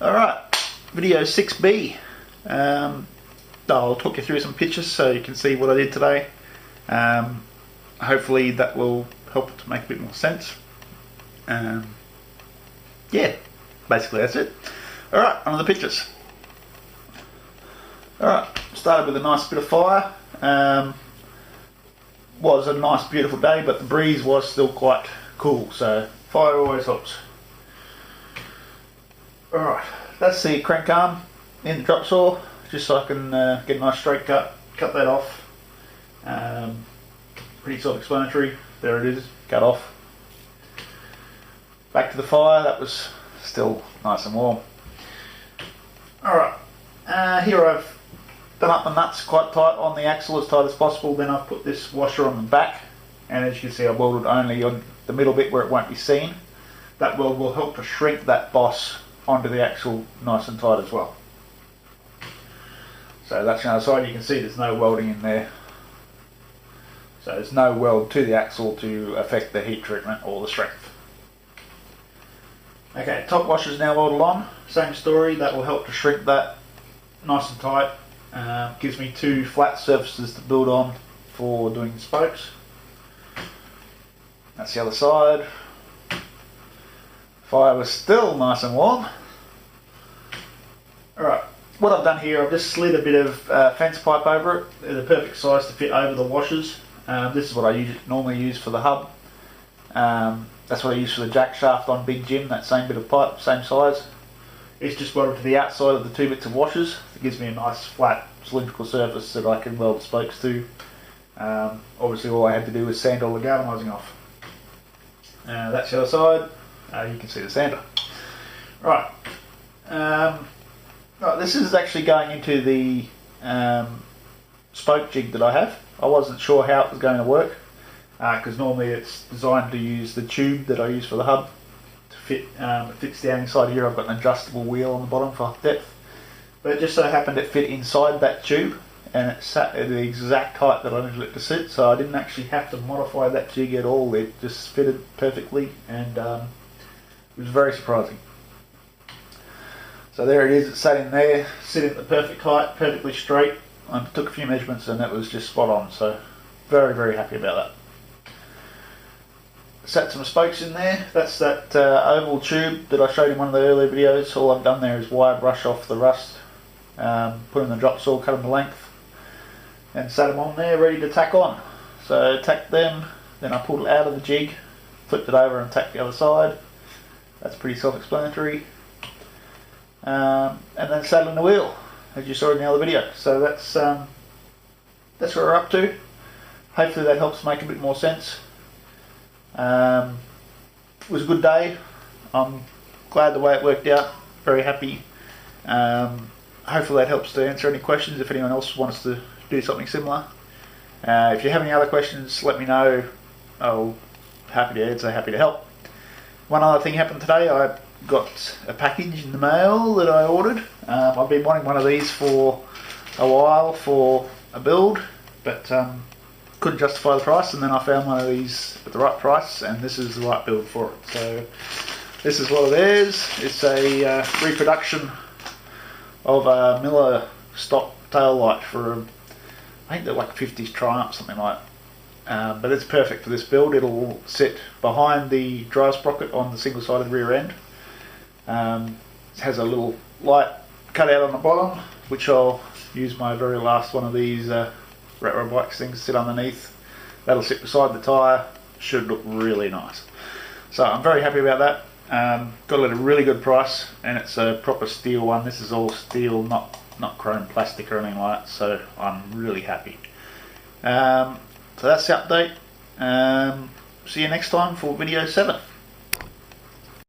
Alright, video 6B. I'll talk you through some pictures so you can see what I did today. Hopefully that will help to make a bit more sense. Yeah, basically that's it. Alright, on to the pictures. Alright, started with a nice bit of fire. Was a nice beautiful day, but the breeze was still quite cool, so fire always helps. Alright, that's the crank arm in the drop saw, just so I can get a nice straight cut that off. Pretty self-explanatory. There it is, cut off. Back to the fire, that was still nice and warm. Alright, here I've done up the nuts quite tight on the axle, as tight as possible. Then I've put this washer on the back, and as you can see I've welded only on the middle bit where it won't be seen. That weld will help to shrink that boss onto the axle nice and tight as well. So that's the other side. You can see there's no welding in there. So there's no weld to the axle to affect the heat treatment or the strength. Okay, top washer is now welded on. Same story, that will help to shrink that nice and tight. Gives me two flat surfaces to build on for doing the spokes. That's the other side. Fire was still nice and warm. Alright, what I've done here, I've just slid a bit of fence pipe over it. They're the perfect size to fit over the washers. This is what I normally use for the hub. That's what I use for the jack shaft on Big Jim, that same bit of pipe, same size. It's just welded to the outside of the two bits of washers. It gives me a nice flat cylindrical surface that I can weld the spokes to. Obviously all I had to do was sand all the galvanising off. That's the other side. You can see the sander. Right. Right, this is actually going into the spoke jig that I have. I wasn't sure how it was going to work, because normally it's designed to use the tube that I use for the hub to fit. It fits down inside here. I've got an adjustable wheel on the bottom for depth, but it just so happened it fit inside that tube, and it sat at the exact height that I needed it to sit, so I didn't actually have to modify that jig at all. It just fitted perfectly, and it was very surprising. So there it is, it sat in there, sitting at the perfect height, perfectly straight. I took a few measurements and it was just spot on, so very, very happy about that. Sat some spokes in there. That's that oval tube that I showed in one of the earlier videos. All I've done there is wire brush off the rust, put in the drop saw, cut them to length, and sat them on there ready to tack on. So tacked them, then I pulled it out of the jig, flipped it over and tacked the other side. That's pretty self-explanatory. And then saddling the wheel, as you saw in the other video. So that's where we're up to. Hopefully that helps make a bit more sense. It was a good day. I'm glad the way it worked out. Very happy. Hopefully that helps to answer any questions if anyone else wants to do something similar. If you have any other questions, let me know. I'll happy to answer, happy to help. One other thing happened today. I got a package in the mail that I ordered. I've been wanting one of these for a while for a build, but couldn't justify the price, and then I found one of these at the right price, and this is the right build for it. So this is what it is. It's a reproduction of a Miller stock tail light for I think they're like 50s Triumph, something like that. But it's perfect for this build. It'll sit behind the drive sprocket on the single-sided rear end. It has a little light cut out on the bottom, which I'll use my very last one of these retro bikes things to sit underneath. That'll sit beside the tyre. Should look really nice. So I'm very happy about that. Got it at a really good price, and it's a proper steel one. This is all steel, not chrome plastic or anything like that. So I'm really happy. So that's the update. See you next time for video 7.